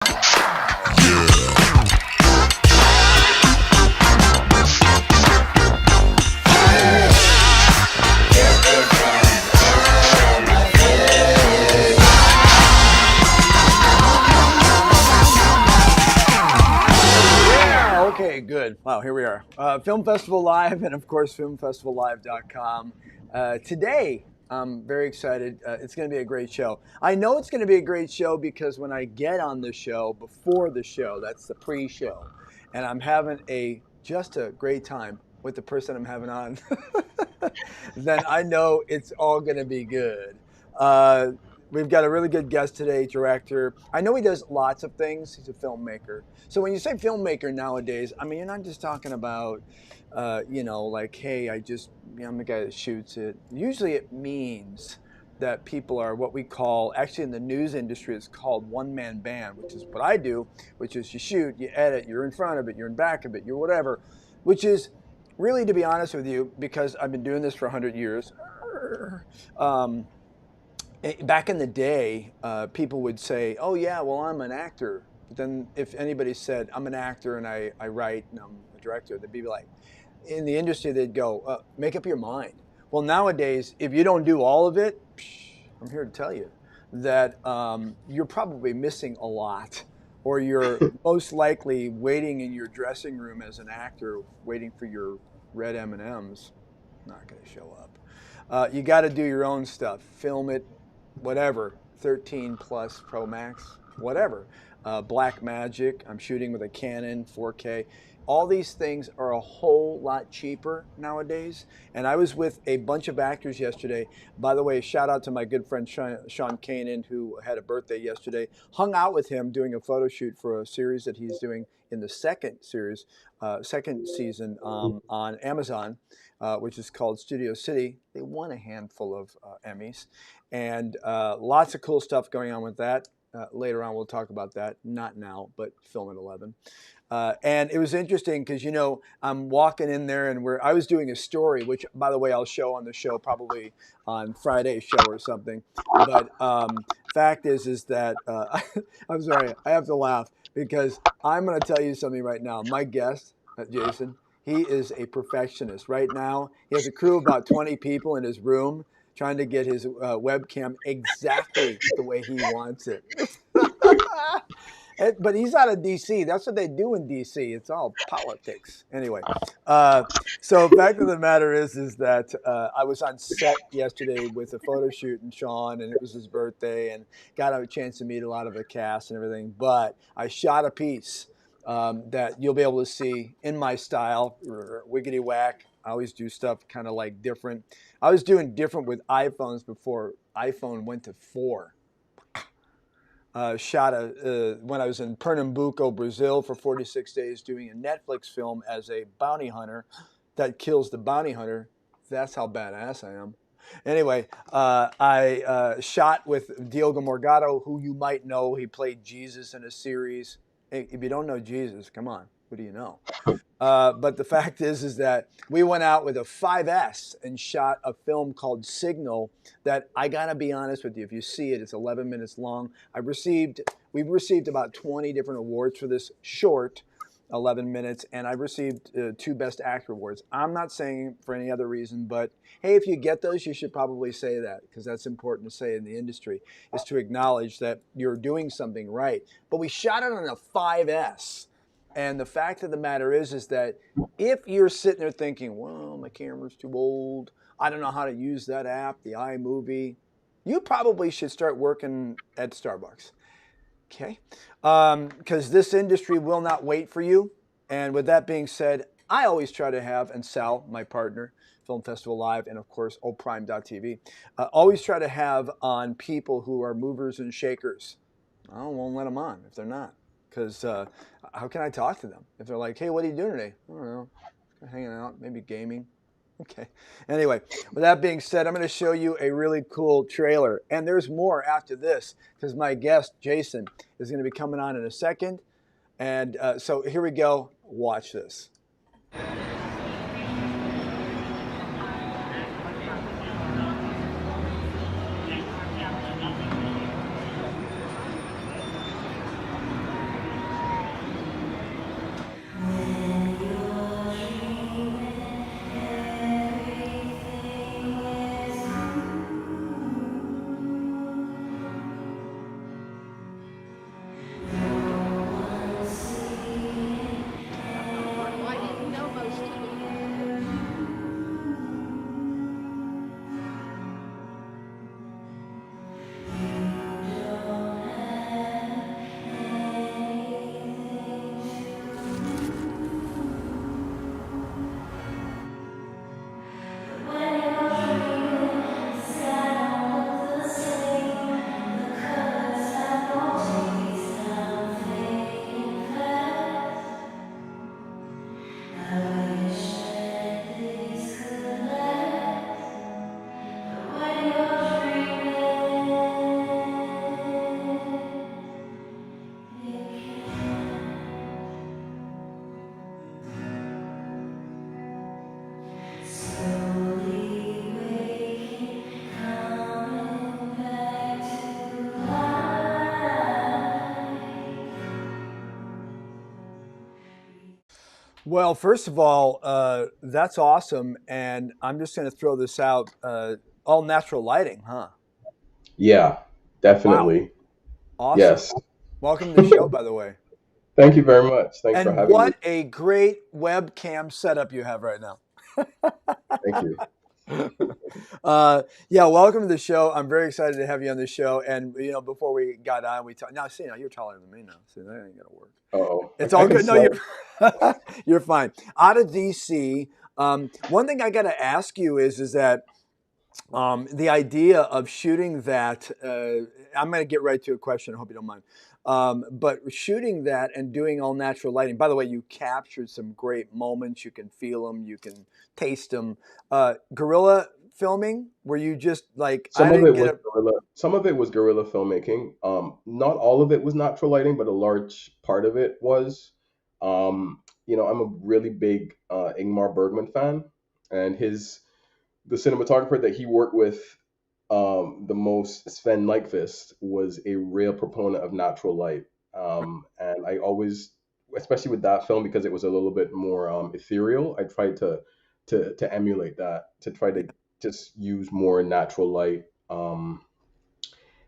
Okay, good. Wow, here we are. Film Festival Live and, of course, filmfestivallive.com. Today, I'm very excited. It's going to be a great show. I know it's going to be a great show because when I get on the show, before the show, that's the pre-show, and I'm having just a great time with the person I'm having on, then I know it's all going to be good. We've got a really good guest today, director. I know he does lots of things. He's a filmmaker. So when you say filmmaker nowadays, I mean, you're not just talking about, like, hey, I'm the guy that shoots it. Usually it means that people are what we call, actually in the news industry, it's called one-man band, which is what I do, which is you shoot, you edit, you're in front of it, you're in back of it, you're whatever, which is really, to be honest with you, because I've been doing this for 100 years, back in the day, people would say, oh yeah, well, I'm an actor. But then if anybody said, I'm an actor and I write and I'm a director, they'd be like, in the industry, they'd go, make up your mind. Well, nowadays, if you don't do all of it, I'm here to tell you that you're probably missing a lot, or you're most likely waiting in your dressing room as an actor, waiting for your red M&Ms. Not going to show up. You got to do your own stuff. Film it, whatever, 13 plus Pro Max, whatever. Black Magic, I'm shooting with a Canon 4K. All these things are a whole lot cheaper nowadays. And I was with a bunch of actors yesterday. By the way, shout out to my good friend Sean Kanan, who had a birthday yesterday. Hung out with him doing a photo shoot for a series that he's doing in the second season on Amazon, which is called Studio City. They won a handful of Emmys. And lots of cool stuff going on with that. Later on, we'll talk about that. Not now, but film at 11. And it was interesting because, I'm walking in there and I was doing a story, which, by the way, I'll show on the show probably on Friday's show or something. But fact is that, I'm sorry, I have to laugh because I'm going to tell you something right now. My guest, Jason, he is a perfectionist. Right now, he has a crew of about 20 people in his room trying to get his webcam exactly the way he wants it. But he's out of D.C. That's what they do in D.C. It's all politics. Anyway, so fact of the matter is that I was on set yesterday with a photo shoot and Sean, and it was his birthday, and got a chance to meet a lot of the cast and everything. But I shot a piece that you'll be able to see in my style, wiggity whack. I always do stuff kind of like different. I was doing different with iPhones before iPhone went to 4. Shot when I was in Pernambuco, Brazil for 46 days doing a Netflix film as a bounty hunter that kills the bounty hunter. That's how badass I am. Anyway, I shot with Diogo Morgado, who you might know. He played Jesus in a series. Hey, if you don't know Jesus, come on. What do you know? But the fact is that we went out with a 5S and shot a film called Signal that, I gotta be honest with you, if you see it, it's 11 minutes long. We've received about 20 different awards for this short, 11 minutes, and I received 2 Best Actor awards. I'm not saying for any other reason, but hey, if you get those, you should probably say that, because that's important to say in the industry, is to acknowledge that you're doing something right. But we shot it on a 5S. And the fact of the matter is that if you're sitting there thinking, well, my camera's too old, I don't know how to use that app, the iMovie, you probably should start working at Starbucks, okay? Because this industry will not wait for you. And with that being said, I always try to have, and Sal, my partner, Film Festival Live, and of course, oprime.tv, always try to have on people who are movers and shakers. I won't let them on if they're not. Because how can I talk to them? If they're like, hey, what are you doing today? I don't know. Hanging out, maybe gaming. Okay. Anyway, with that being said, I'm going to show you a really cool trailer. And there's more after this, because my guest, Jason, is going to be coming on in a second. And so here we go. Watch this. Well, first of all, that's awesome, and I'm just going to throw this out. All natural lighting, huh? Yeah, Wow, definitely. awesome. Yes. Welcome to the show, by the way. Thank you very much. Thanks for And having me. what a great webcam setup you have right now. Thank you. Yeah, welcome to the show. I'm very excited to have you on the show. And before we got on, we talked. Now, see, now you're taller than me now. See, that ain't gonna work. Oh, It's I all can good. No, slide. you're you're fine. Out of DC, one thing I got to ask you is that the idea of shooting that, I'm going to get right to a question. I hope you don't mind. But shooting that and doing all natural lighting, by the way, you captured some great moments. You can feel them, you can taste them. Guerrilla filming, where you just like, I Some of didn't it get was a, guerrilla. Some of it was guerrilla filmmaking. Not all of it was natural lighting, but a large part of it was. I'm a really big Ingmar Bergman fan, and his the cinematographer that he worked with the most, Sven Nykvist, was a real proponent of natural light. And I always, especially with that film, because it was a little bit more ethereal, I tried to emulate that, to try to just use more natural light.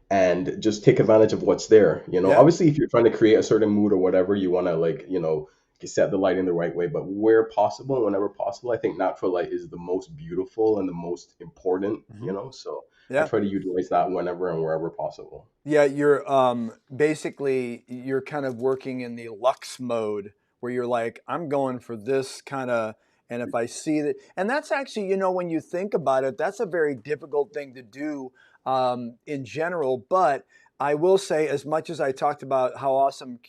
And just take advantage of what's there. yeah. Obviously, if you're trying to create a certain mood or whatever, you want to, like, set the lighting the right way. But where possible and whenever possible, I think natural light is the most beautiful and the most important. Mhm. So I Yeah. try to utilize that whenever and wherever possible. Yeah, you're basically you're kind of working in the lux mode where you're like, I'm going for this kind of, and if I see that, and that's actually, when you think about it, that's a very difficult thing to do in general. But I will say, as much as I talked about how awesome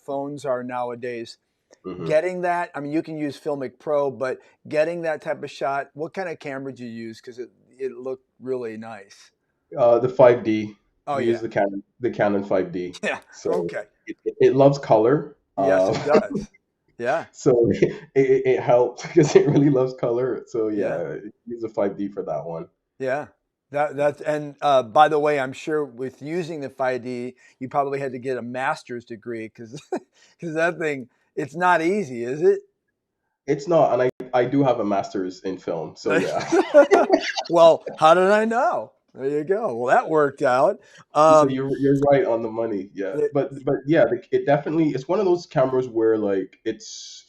phones are nowadays, Hmm. getting that, I mean, you can use Filmic Pro, but getting that type of shot, what kind of camera do you use? Because it looked really nice. The 5D, Oh we use yeah, the Canon 5D. yeah, So okay. it loves color. Yes, it does. Yeah, So it helped because it really loves color. So yeah, yeah, use a 5D for that one. yeah. That's and by the way, I'm sure with using the 5D, you probably had to get a master's degree because because that thing, it's not easy, is it? It's not, and I do have a master's in film, so yeah. Well, how did I know? There you go. Well, that worked out. So Um, you're right on the money, yeah. But yeah, it definitely, it's one of those cameras where, like, it's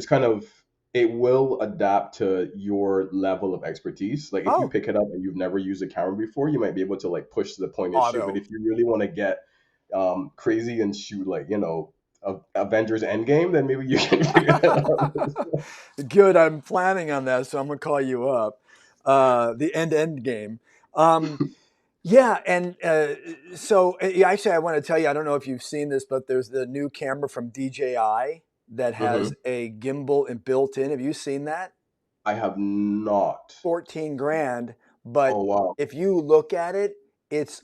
kind of, it will adapt to your level of expertise. Like, if you oh, pick it up and you've never used a camera before, you might be able to, like, push to the point and shoot. But auto. if you really want to get crazy and shoot, like, Avengers Endgame, then maybe you can figure that out. Good. I'm planning on that, so I'm gonna call you up. The end game. Um, Yeah, and yeah, actually, I want to tell you, I don't know if you've seen this, but there's the new camera from DJI that has Hmm. a gimbal and built in. Have you seen that? I have not. 14 grand, but Oh wow. if you look at it, it's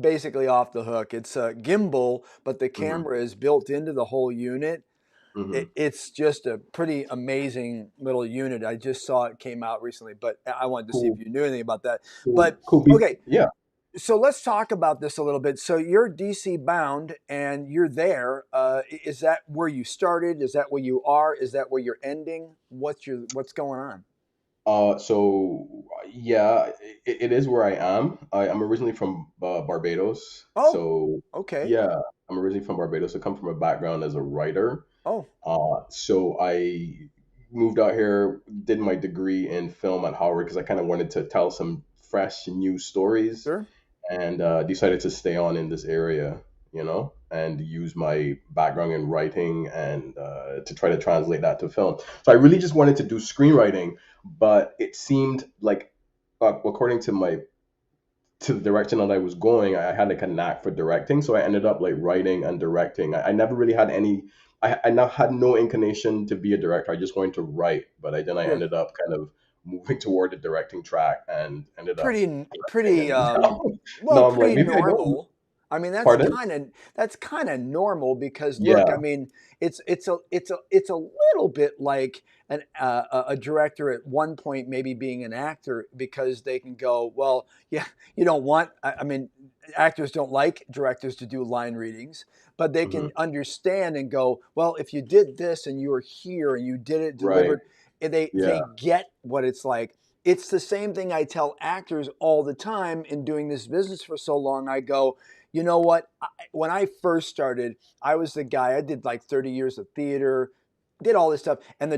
basically off the hook. It's a gimbal, but the Hmm. camera is built into the whole unit. Hmm. It's just a pretty amazing little unit. I just saw it came out recently, but I wanted to see if Cool. you knew anything about that. Cool. But Cool. okay, Yeah. so let's talk about this a little bit. So you're DC bound and you're there. Is that where you started? Is that where you are? Is that where you're ending? What's going on? So yeah, it is where I am. I'm originally from Barbados. Oh, So okay. yeah, I'm originally from Barbados. I come from a background as a writer. Oh, So I moved out here, did my degree in film at Howard because I kind of wanted to tell some fresh new stories, sure. and decided to stay on in this area, and use my background in writing and to try to translate that to film. So I really just wanted to do screenwriting, but it seemed like, according to the direction that I was going, I had like a knack for directing. So I ended up like writing and directing. I never really had any. I now had no inclination to be a director. I just wanted to write, but I Sure. ended up kind of moving toward the directing track and ended up Pretty, directing. pretty, And now, well, now I'm like, pretty maybe I don't. normal. I mean, Pardon? that's kind of normal because look, I Yeah. mean, it's a little bit like a director at one point maybe being an actor because they can go, well, yeah, you don't want. I mean, actors don't like directors to do line readings, but they Hmm. can understand and go, well, if you did this and you were here and you did it Right. delivered, they Yeah. get what it's like. It's the same thing I tell actors all the time in doing this business for so long. I go, you know what? When I first started, I was the guy. I did like 30 years of theater, did all this stuff, and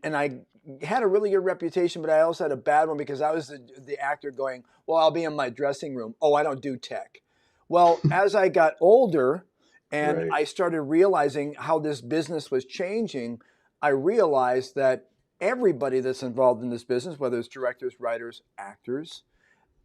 and I had a really good reputation, but I also had a bad one because I was the actor going, well, I'll be in my dressing room. Oh, I don't do tech. Well, as I got older and Right. I started realizing how this business was changing, I realized that everybody that's involved in this business, whether it's directors, writers, actors,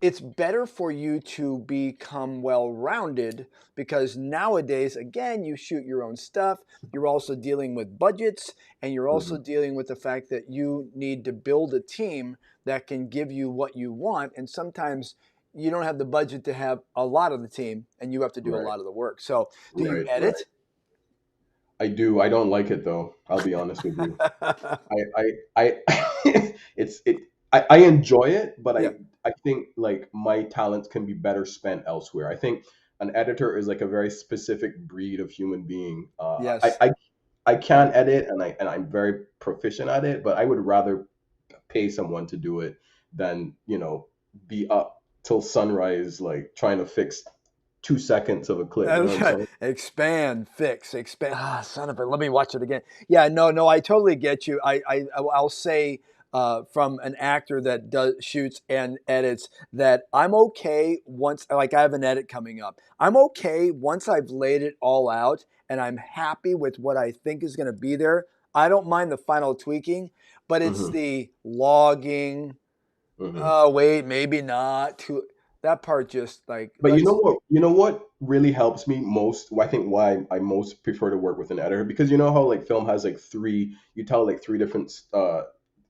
it's better for you to become well rounded because nowadays, again, you shoot your own stuff. You're also dealing with budgets and you're also Hmm. dealing with the fact that you need to build a team that can give you what you want. And sometimes you don't have the budget to have a lot of the team and you have to do a Right. lot of the work. So, do you Right. Right. edit? I do. I don't like it though. I'll be honest with you. I it's it. I enjoy it, but Yeah. I think like my talents can be better spent elsewhere. I think an editor is like a very specific breed of human being. Yes. I Yeah. can edit and I'm very proficient at it, but I would rather pay someone to do it than be up till sunrise like trying to fix 2 seconds of a clip. You know what I'm saying? Expand, fix, expand. Ah, son of a. Let me watch it again. Yeah, no, no. I totally get you. I'll say from an actor that does shoots and edits that I'm okay once. Like I have an edit coming up. I'm okay once I've laid it all out and I'm happy with what I think is going to be there. I don't mind the final tweaking, but it's Hmm. the logging. Hmm. Oh wait, maybe not. That part just like But you know let's. what? You know what really helps me most? I think why I most prefer to work with an editor because you know how like film has like three. You tell like three different.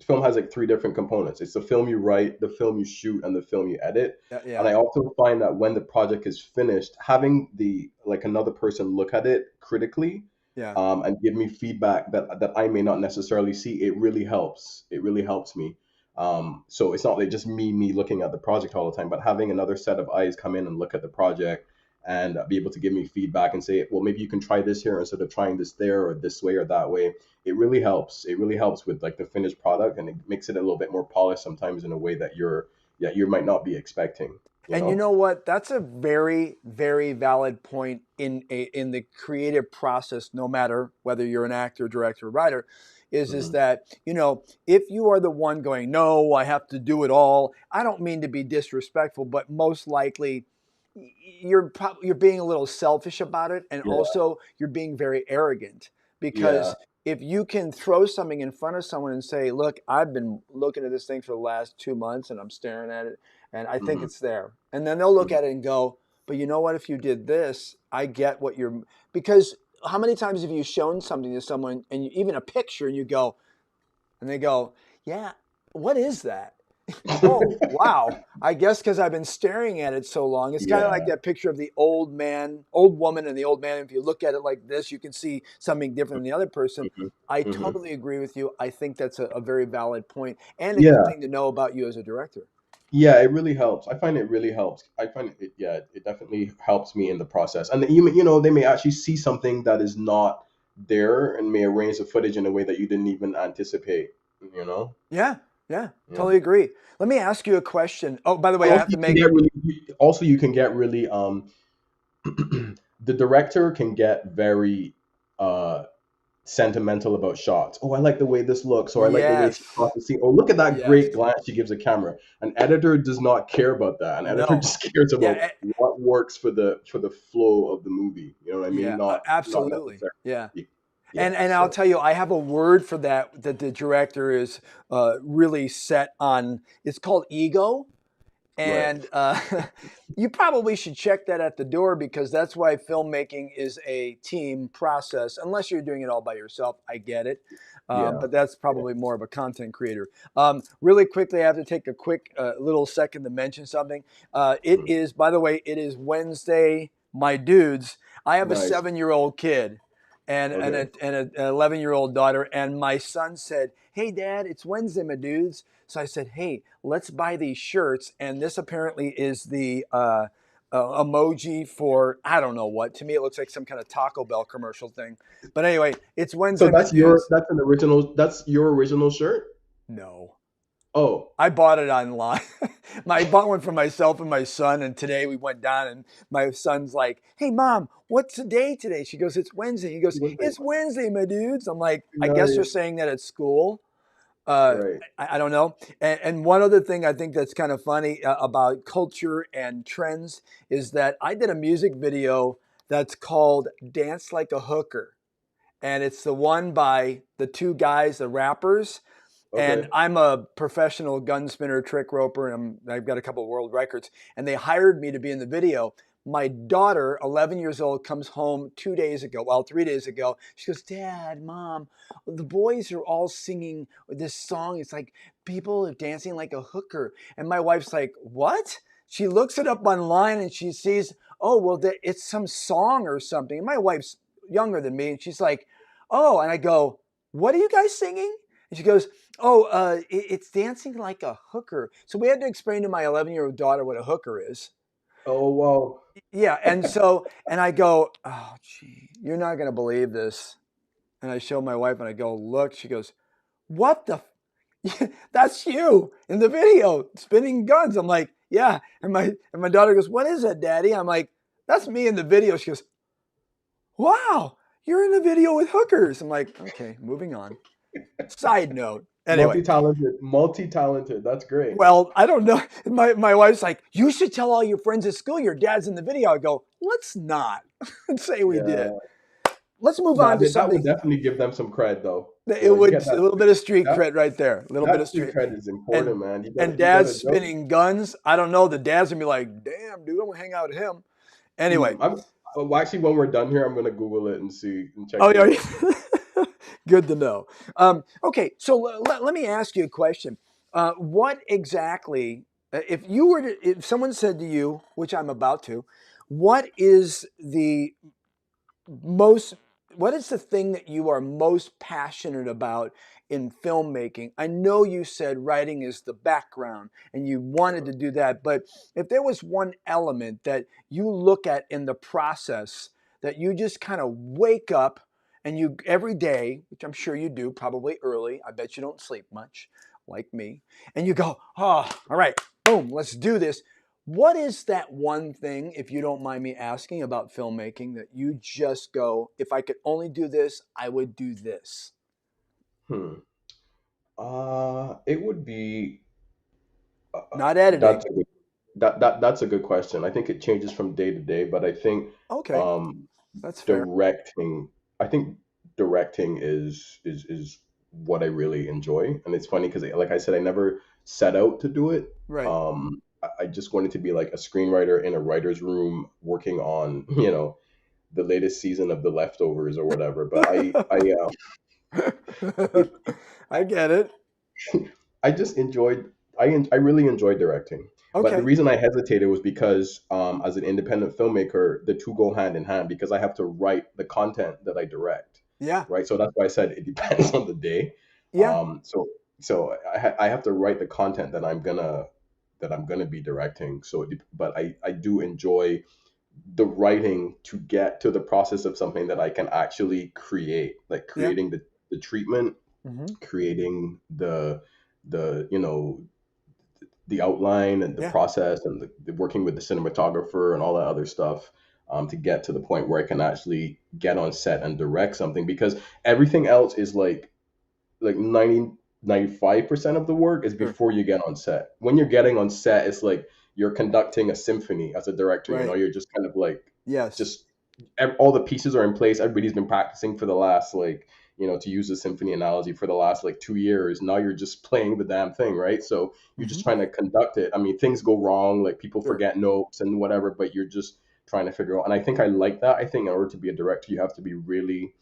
Film has like three different components. It's the film you write, the film you shoot, and the film you edit. Yeah, And yeah, I also find that when the project is finished, having the like another person look at it critically, yeah. and give me feedback that I may not necessarily see, it really helps. It really helps me. So it's not like just me looking at the project all the time, but having another set of eyes come in and look at the project and be able to give me feedback and say, well, maybe you can try this here instead of trying this there or this way or that way. It really helps. It really helps with like the finished product, and it makes it a little bit more polished sometimes in a way that you might not be expecting. You And you know. know what? That's a very, very valid point in the creative process. No matter whether you're an actor, director, or writer, is Hmm. that if you are the one going, no, I have to do it all. I don't mean to be disrespectful, but most likely you're being a little selfish about it, and Yeah. also you're being very arrogant Yeah. because if you can throw something in front of someone and say, look, I've been looking at this thing for the last 2 months and I'm staring at it and I think Hmm. it's there. And then they'll look Hmm. at it and go, but you know what? If you did this, I get what you're, because how many times have you shown something to someone and even a picture and you go, and they go, yeah, what is that? Oh, wow. I guess because I've been staring at it so long. It's kind of like Yeah. that picture of the old man, old woman, and the old man. If you look at it like this, you can see something different than the other person. Hmm. I Hmm. totally agree with you. I think that's a very valid point and a good Yeah. thing to know about you as a director. Yeah, it really helps. I find it really helps. I find it, yeah, it definitely helps me in the process. And they may actually see something that is not there and may arrange the footage in a way that you didn't even anticipate, you know? Yeah, yeah, Yeah. totally agree. Let me ask you a question. Oh, by the way, And I also have you to can make. get really also you can get really the director can get very uh sentimental about shots. Oh, I like the way this looks, or I like the way she Yes, shot the scene. Or look at that yes, great glance she gives a camera. An editor does not care about that. An editor no, just cares yeah, about what works for the flow of the movie. You know what I mean? yeah, Not absolutely, necessarily. yeah. Yeah. And I'll So. tell you, I have a word for that the director is really set on. It's called ego, Right. and you probably should check that at the door because that's why filmmaking is a team process. Unless you're doing it all by yourself, I get it, Yeah. but that's Yeah. probably more of a content creator. Really quickly, I have to take a quick little second to mention something. It Mhm. is, by the way, it is Wednesday, my dudes. I have a Nice. 7-year-old kid Okay. and an 11-year-old daughter. And my son said, "Hey, Dad, it's Wednesday, my dudes." So I said, "Hey, let's buy these shirts." And this apparently is the emoji for I don't know what. To me, it looks like some kind of Taco Bell commercial thing. But anyway, it's So Wednesday, my dudes. that's your original shirt? No. Oh, I bought it online. I bought one for myself and my son, and today we went down, and my son's like, "Hey, Mom, what's the day today?" She goes, "It's Wednesday." He goes, Wednesday. "It's Wednesday, my dudes." I'm like, "I guess you're Nice. saying that at school." Uh, Right. I don't know. And one other thing I think that's kind of funny about culture and trends is that I did a music video that's called "Dance Like a Hooker," and it's the one by the two guys, the rappers, and Okay. I'm a professional gun spinner, trick roper, and I've got a couple of world records. And they hired me to be in the video. My daughter, 11 years old, comes home 2 days ago, well, 3 days ago. She goes, "Dad, Mom, the boys are all singing this song. It's like people are dancing like a hooker." And my wife's like, "What?" She looks it up online and she sees, "Oh, well, it's some song or something." And my wife's younger than me, and she's like, "Oh," and I go, "What are you guys singing?" And she goes, "Oh, it's dancing like a hooker." So we had to explain to my 11-year-old daughter what a hooker is. Oh wow. Yeah, and so, and I go, "Oh, gee, you're not going to believe this." And I show my wife and I go, "Look." She goes, "What the? That's you in the video spinning guns." I'm like, "Yeah." And my daughter goes, "What is that, Daddy?" I'm like, "That's me in the video." She goes, "Wow, you're in the video with hookers." I'm like, "Okay, moving on." Side note. Anyway, Multi-talented, multi-talented. That's great. well, I don't know. My wife's like, "You should tell all your friends at school your dad's in the video." I go, "Let's not say we did. Yeah. Let's move on That to that would something definitely give them some cred though. You it know, you would get a little bit of street that cred right there. A little bit that of street street cred is and important, man. and You dad's gotta know. spinning guns. I don't know. The dad's gonna be like, "Damn, dude, I'm gonna hang out with him." Anyway, I'm well, actually when we're done here, I'm gonna Google it and see and check oh it out. yeah, good to know. Okay, so let me ask you a question. What exactly, if you were to, if someone said to you, which I'm about to, what is the most what is the thing that you are most passionate about in filmmaking? I know you said writing is the background and you wanted to do that, but if there was one element that you look at in the process that you just kind of wake up and you every day, which I'm sure you do, probably early, I bet you don't sleep much like me, and you go, "Oh, all right, boom, let's do this." What is that one thing, if you don't mind me asking about filmmaking, that you just go, "If I could only do this, I would do this"? Hmm. It would be Not that's editing. a good that's a good question. I think it changes from day to day, but I think Okay, um that's fair. directing I think directing is what I really enjoy. And it's funny because like I said, I never set out to do it. Right. I just wanted to be like a screenwriter in a writer's room working on, the latest season of The Leftovers or whatever. But it, I get it. I just enjoyed. I really enjoyed directing. But the Okay. reason I hesitated was because, as an independent filmmaker, the two go hand in hand because I have to write the content that I direct, Yeah. right? So that's why I said it depends on the day. Yeah. So I have to write the content that I'm gonna be directing. But I do enjoy the writing to get to the process of something that I can actually create, like Yeah. creating the treatment, Hmm. creating the the outline and the Yeah. process and the working with the cinematographer and all that other stuff, to get to the point where I can actually get on set and direct something, because everything else is like 95% of the work is Sure. before you get on set. When you're getting on set, it's like you're conducting a symphony as a director. Right. You're just kind of like Yes. just all the pieces are in place. Everybody's been practicing for the last, like, to use a symphony analogy, for the last like 2 years. Now you're just playing the damn thing, right? So you're just Hmm. trying to conduct it. I mean, things go wrong, like people Sure. forget notes and whatever, but you're just trying to figure out. And I think I like that. I think in order to be a director, you have to be really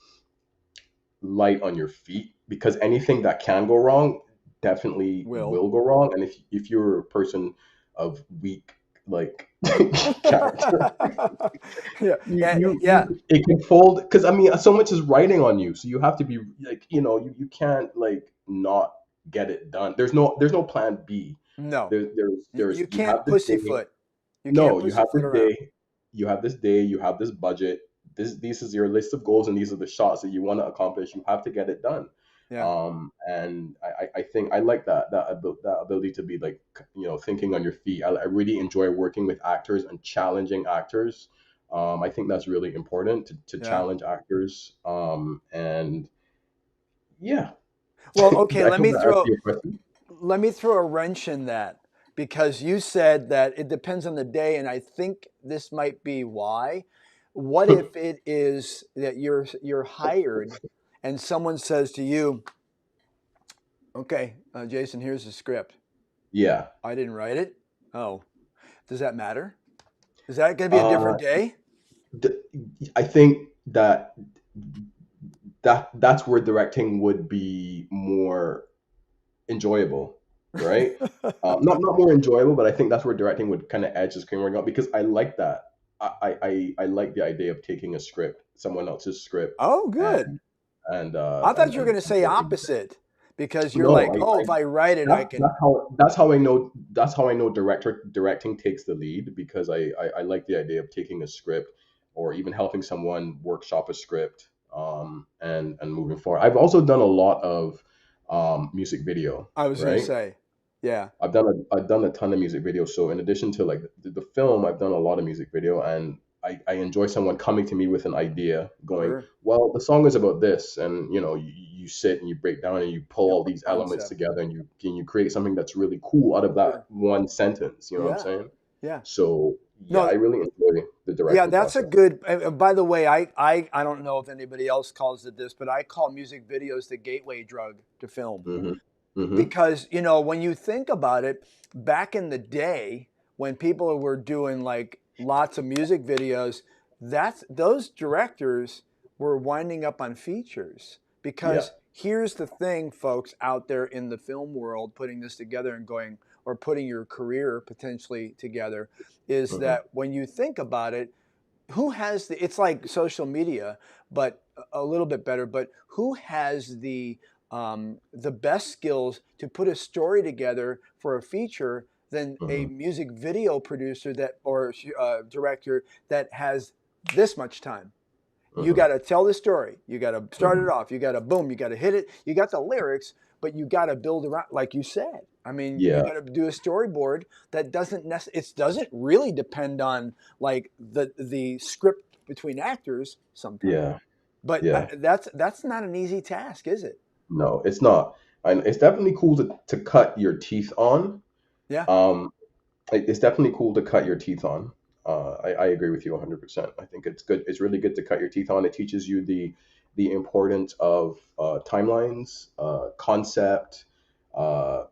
light on your feet, because anything that can go wrong definitely Will. will go wrong. And if you're a person of weak like character. Yeah, yeah, You it can fold because I mean so much is writing on you, so you have to be like you can't like not get it done. There's no plan B. no, There's you you have can't this day. pussyfoot. You can't No, you have pussyfoot this around. day. You have this day. You have this budget. This is your list of goals, and these are the shots that you want to accomplish. You have to get it done. Yeah, And I think I like that ability to be like thinking on your feet. I really enjoy working with actors and challenging actors. I think that's really important to yeah. challenge actors. And yeah, Well, okay, I hope that answers your question. let me throw a wrench in that because you said that it depends on the day, and I think this might be why. What if it is that you're hired, and someone says to you, "Okay, Jason, here's the script. Yeah. I didn't write it. Oh, does that matter? Is that going to be a Uh, different day?" th- I think that's where directing would be more enjoyable, right? Not more enjoyable, but I think that's where directing would kind of edge the screenwriting out because I like that. I like the idea of taking a script, someone else's script, Oh, and good. and I uh, thought and you were and going to say working with it. opposite because you're No, like, "Oh, if I write it, I can." that's how I know directing takes the lead because I like the idea of taking a script or even helping someone workshop a script and moving forward. I've also done a lot of music video, I was going to right? say, yeah, I've done a ton of music videos. So in addition to like the film, I've done a lot of music video, and I enjoy someone coming to me with an idea, going, sure. well, the song is about this, and you sit and you break down and you pull Yeah, all or these elements concept. together, and you create something that's really cool out of that Sure. one sentence. You know what I'm Yeah, saying? yeah. So yeah, I No, really enjoy the yeah, directing that's a process. good. By the way, I don't know if anybody else calls it this, but I call music videos the gateway drug to film. Hmm. Hmm. Because when you think about it, back in the day when people were doing like lots of music videos, that's those directors were winding up on features. Yeah. Because here's the thing, folks out there in the film world putting this together and going, or putting your career potentially together, is Hmm. that when you think about it, who has it's like social media, but a little bit better. But who has the best skills to put a story together for a feature than a Hmm. music video producer that or director that has this much time? You Hmm. got to tell the story. You got to start it Hmm. off. You got to boom. You got to hit it. You got the lyrics, but you got to build around, like you said. I mean, you Yeah. got to do a storyboard that it doesn't really depend on like the script between actors sometimes. Yeah. But Yeah. that's not an easy task, is it? No, it's not. And it's definitely cool to cut your teeth on. Yeah. Um, it's definitely cool to cut your teeth on. I agree with you 100%. I think it's good. It's really good to cut your teeth on. It teaches you the importance of timelines, concept, uh,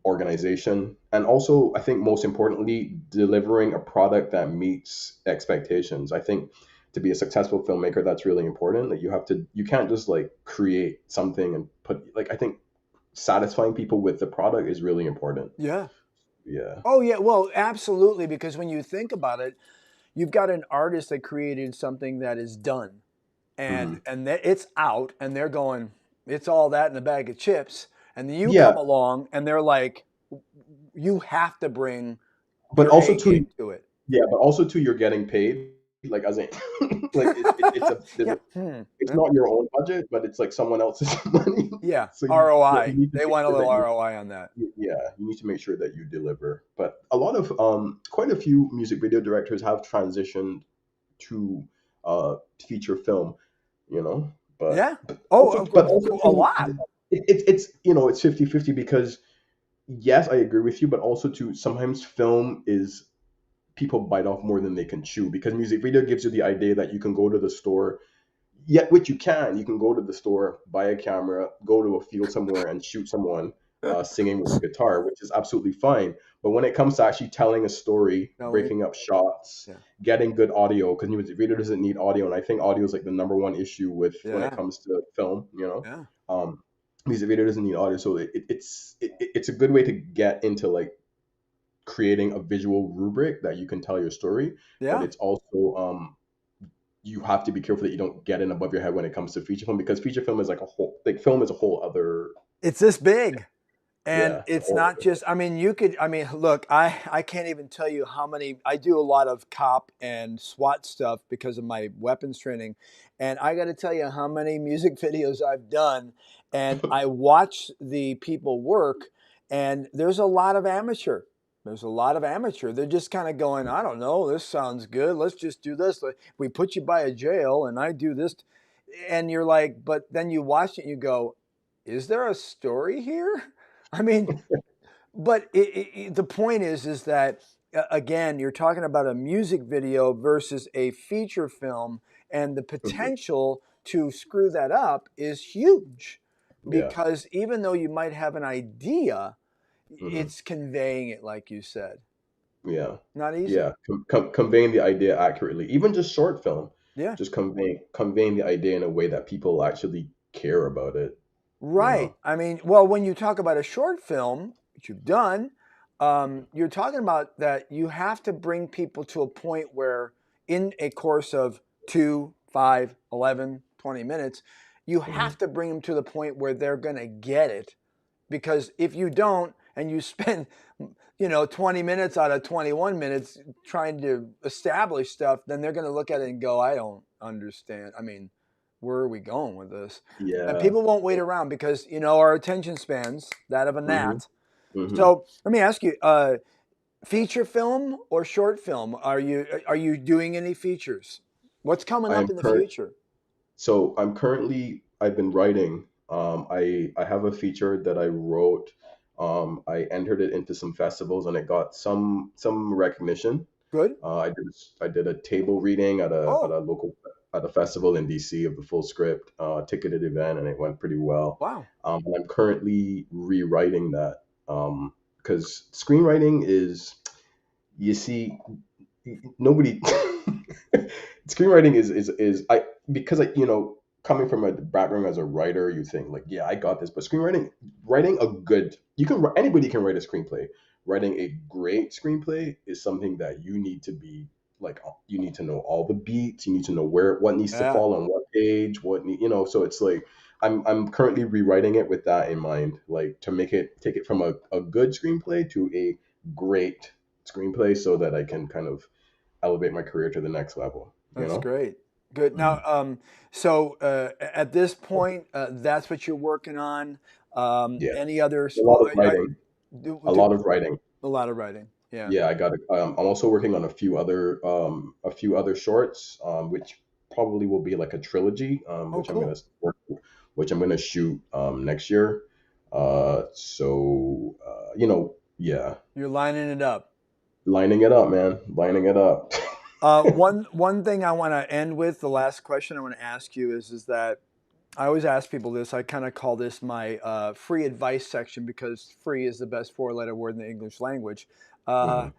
organization, and also I think most importantly, delivering a product that meets expectations. I think to be a successful filmmaker, that's really important. That you can't just like create something and put like I think satisfying people with the product is really important. Yeah. Yeah. Oh yeah. Well, absolutely. Because when you think about it, you've got an artist that created something that is done, Hmm. it's out, and they're going, it's all that in a bag of chips, and then you Yeah, come along, and they're like, you have to bring but your also A too, game to it. yeah, but also too, you're getting paid. Like as in, like Yeah. it's not your own budget, but it's like someone else's money. Yeah. So you ROI. need to They make want a sure little that ROI on that. yeah, you need to make sure that you deliver. But a lot of quite a few music video directors have transitioned to feature film, you know. But Yeah. Oh, but also a too, lot. it's it's 50-50 because yes, I agree with you, but also too sometimes film is people bite off more than they can chew because music video gives you the idea that you can go to the store, yet which you can go to the store, buy a camera, go to a field somewhere and shoot someone singing with a guitar, which is absolutely fine. But when it comes to actually telling a story, Telling it. breaking up shots, Yeah. getting good audio, because music video doesn't need audio, and I think audio is like the number one issue with when it Yeah. comes to film. Yeah. Music video doesn't need audio, so it's a good way to get into like creating a visual rubric that you can tell your story, but Yeah. it's also you have to be careful that you don't get in above your head when it comes to feature film, because feature film is like a whole, like film is a whole other, It's this big. And yeah, it's a it's whole not other just, I mean, you could, I mean, look, I can't even tell you how many, I do a lot of cop and SWAT stuff because of my weapons training. And I got to tell you how many music videos I've done. And thing. I watch the people work, and there's a lot of amateur. There's a lot of amateur. They're just kind of going, I don't know, this sounds good. Let's just do this. We put you by a jail and I do this. And you're like, but then you watch it and you go, is there a story here? I mean, but the point is that again, you're talking about a music video versus a feature film, and the Mhm. potential to screw that up is huge, Yeah. because even though you might have an idea, Hmm. it's conveying it, like you said, Yeah. not easy. Yeah. Conveying the idea accurately, even just short film, Yeah. just conveying the idea in a way that people actually care about it. You Right. know. I mean, well, when you talk about a short film, which you've done, you're talking about that you have to bring people to a point where, in a course of 2, 5, 11, 20 minutes, you Hmm. have to bring them to the point where they're going to get it. Because if you don't, and you spend, 20 minutes out of 21 minutes trying to establish stuff, then they're going to look at it and go, I don't understand. I mean, where are we going with this? And Yeah. people won't wait around because, our attention spans that of a Hmm. gnat. Hmm. So let me ask you, feature film or short film? Are you doing any features? What's coming I up am in the current. future? So I'm currently. I've been writing. I have a feature that I wrote. I entered it into some festivals and it got some recognition. Good. I did a table reading at Oh, a festival in DC of the full script, ticketed event, and it went pretty well. wow. And I'm currently rewriting that, because screenwriting is, you see, nobody screenwriting is I because I coming from a background as a writer, you think like, yeah, I got this, but screenwriting, writing a good, anybody can write a screenplay. Writing a great screenplay is something that you need to be like, you need to know all the beats, you need to know what needs to Yeah, fall on what page, so it's like I'm currently rewriting it with that in mind, like to take it from a good screenplay to a great screenplay so that I can kind of elevate my career to the next level, you that's know? great. Good. Now, Mhm. so at this point, that's what you're working on. Yeah. Any other A lot small? of writing. A lot of writing. A lot of writing. Yeah. Yeah, I got it. I'm also working on a few other shorts, which probably will be like a trilogy, Oh, cool. which I'm gonna shoot next year. Yeah, You're lining it up. lining it up, man, lining it up. One thing I want to end with, the last question I want to ask you is that I always ask people this. I kind of call this my free advice section, because free is the best four-letter word in the English language. Uh, Mhm.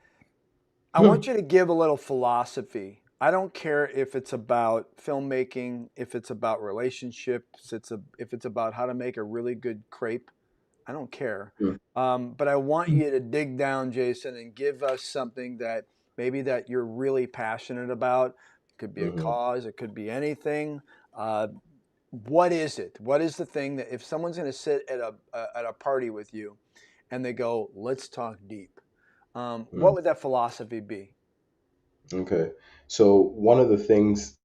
I want you to give a little philosophy. I don't care if it's about filmmaking, if it's about relationships, if it's about how to make a really good crepe. I don't care. But I want you to dig down, Jason, and give us something that maybe that you're really passionate about. It could be a Mhm. cause, it could be anything. Uh, what is it? What is the thing that if someone's going to sit at a party with you and they go, "Let's talk deep," what Mhm. would that philosophy be? Okay. So one of the things,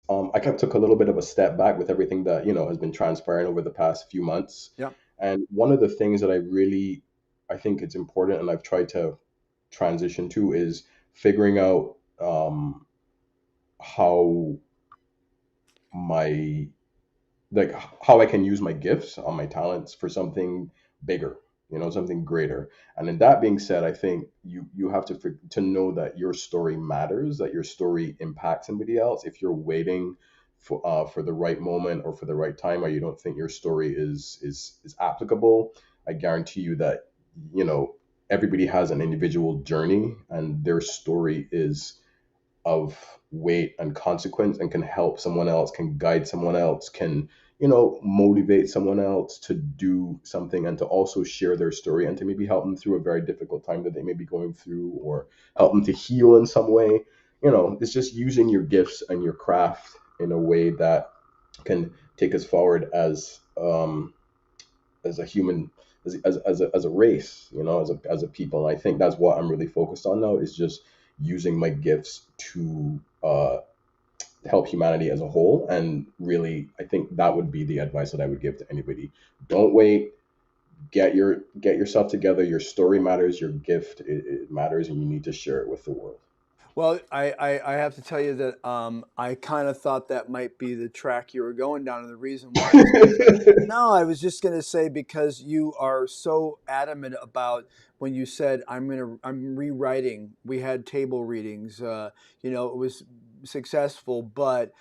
I kind of took a little bit of a step back with everything that has been transpiring over the past few months, Yeah, and one of the things that I think it's important, and I've tried to transition to, is figuring out how my like how I can use my gifts on my talents for something bigger, something greater. And then that being said, I think you have to know that your story matters, that your story impacts somebody else. If you're waiting for the right moment or for the right time, or you don't think your story is applicable, I guarantee you that you know everybody has an individual journey, and their story is of weight and consequence, and can help someone else, can guide someone else, can motivate someone else to do something and to also share their story and to maybe help them through a very difficult time that they may be going through, or help them to heal in some way. It's just using your gifts and your craft in a way that can take us forward as a human, as a race, as a people. And I think that's what I'm really focused on now, is just using my gifts to help humanity as a whole. And really, I think that would be the advice that I would give to anybody. Don't wait. Get yourself together. Your story matters. Your gift, it matters, and you need to share it with the world. Well, I have to tell you that I kind of thought that might be the track you were going down, and the reason why is because no, I was just going to say, because you are so adamant about when you said I'm rewriting. We had table readings. It was successful, but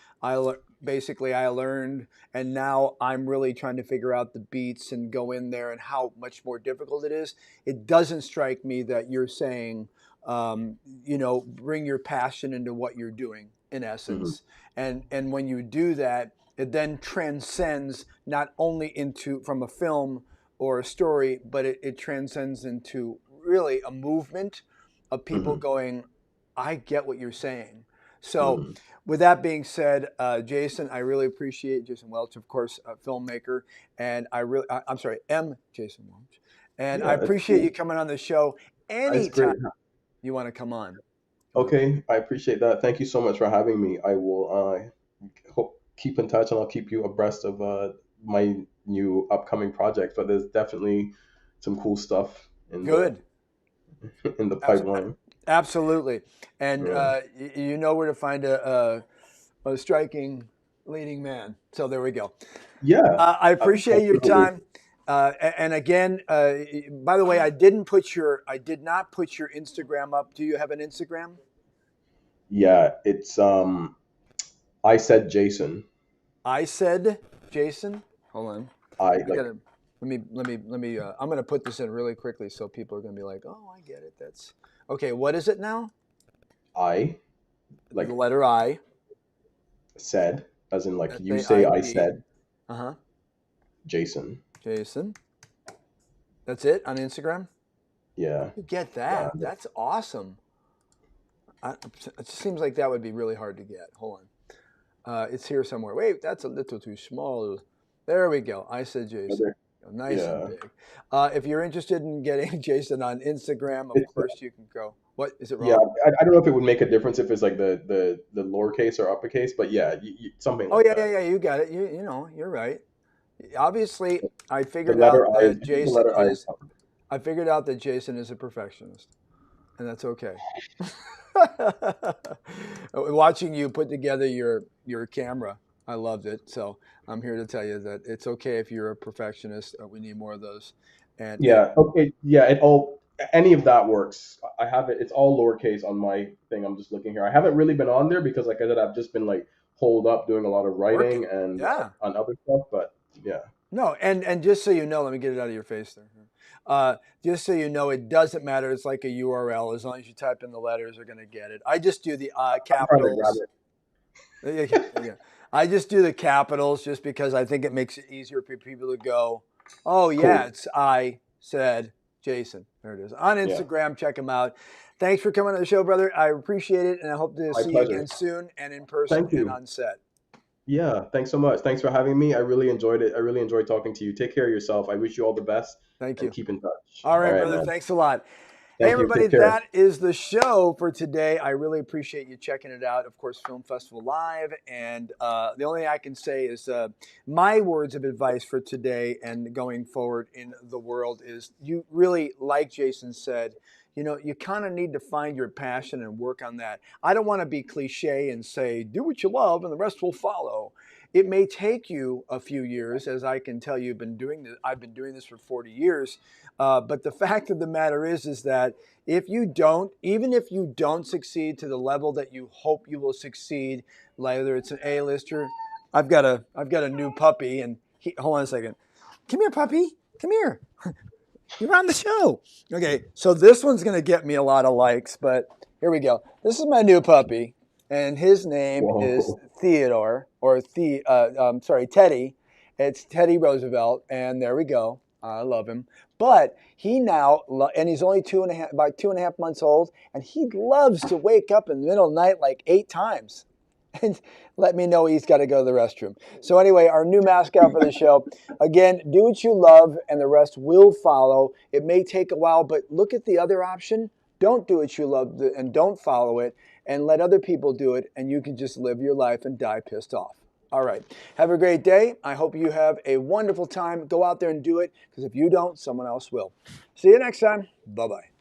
basically I learned, and now I'm really trying to figure out the beats and go in there and how much more difficult it is. It doesn't strike me that you're saying, bring your passion into what you're doing, in Hmm. essence. And when you do that, it then transcends not only into from a film or a story, but it transcends into really a movement of people Hmm. going, I get what you're saying. So Hmm. with that being said, Jason, I really appreciate Jason Welch, of course, a filmmaker, and I'm sorry, M. Jason Welch, and I Yeah, it's appreciate you cool. coming on the show It's anytime great. you want to come on. Okay, I appreciate that. Thank you so much for having me. I will keep in touch, and I'll keep you abreast of my new upcoming projects. But there's definitely some cool stuff in the Good. in the Abs- pipeline. Absolutely. And Yeah, you know where to find a striking leading man. So there we go. yeah, I appreciate your absolutely. time. And again, by the way, I did not put your Instagram up. Do you have an Instagram? Yeah, it's I said Jason. I said, Jason. Hold on. I I like gotta let me. I'm gonna put this in really quickly so people are gonna be like, oh, I get it. That's okay. What is it now? I The like letter I. said, as in like you say I SAID. said Uh huh. Jason. Jason. That's it on Instagram. Yeah, You get yeah, that? That's awesome. It seems like that would be really hard to get. Hold on. It's here somewhere. Wait, that's a little too small. There we go. I said Jason. Nice and yeah. big. If you're interested in getting Jason on Instagram, of It's course you can go. What is it Yeah, wrong? I don't know if it would make a difference if it's like the lowercase or uppercase, but yeah, something Oh like yeah, that. yeah, yeah. You got it. You're right. Obviously, I The figured letter out I is that the Jason letter I is is. I figured out that Jason is a perfectionist, and that's okay. Watching you put together your camera, I loved it. So I'm here to tell you that it's okay if you're a perfectionist. We need more of those. And Yeah, okay, yeah, it all any of that works. I have it. It's all lowercase on my thing. I'm just looking here. I haven't really been on there because, like I said, I've just been like holed up doing a lot of working, writing and yeah. on other stuff. But yeah, No, and just so you know, let me get it out of your face there. Just so you know, it doesn't matter. It's like a URL. As long as you type in the letters, they're going to get it. I just do the I'm trying to grab capitals. Yeah, yeah, yeah. I just do the capitals just because I think it makes it easier for people to go, oh, yeah, Cool. it's I said Jason. There it is. On Yeah, Instagram, check him out. Thanks for coming on the show, brother. I appreciate it. And I hope to my see you pleasure. again soon and in person Thank and you. on set. Yeah, thanks so much. Thanks for having me. I really enjoyed it. I really enjoyed talking to you. Take care of yourself. I wish you all the best Thank and you. keep in touch. All All right, right, brother. man. Thanks a lot. Hey, Thank you. everybody, Take care. that is the show for today. I really appreciate you checking it out. Of course, Film Festival Live. And the only thing I can say is my words of advice for today and going forward in the world is you really, like Jason said, you kind of need to find your passion and work on that. I don't want to be cliche and say, do what you love and the rest will follow. It may take you a few years, as I can tell you, I've been doing this for 40 years. But the fact of the matter is that if you don't, even if you don't succeed to the level that you hope you will succeed, whether it's an A-lister, I've got a new puppy, and hold on a second, come here, puppy, come here. You're on the show. Okay, so this one's going to get me a lot of likes, but here we go. This is my new puppy, and his name is Whoa. Theodore, or Teddy. It's Teddy Roosevelt, and there we go. I love him. But he now, and he's only about 2.5 months old, and he loves to wake up in the middle of the night like 8 times and let me know he's got to go to the restroom. So anyway, our new mascot for the show. Again, do what you love, and the rest will follow. It may take a while, but look at the other option. Don't do what you love and don't follow it, and let other people do it, and you can just live your life and die pissed off. All right. Have a great day. I hope you have a wonderful time. Go out there and do it, because if you don't, someone else will. See you next time. Bye-bye.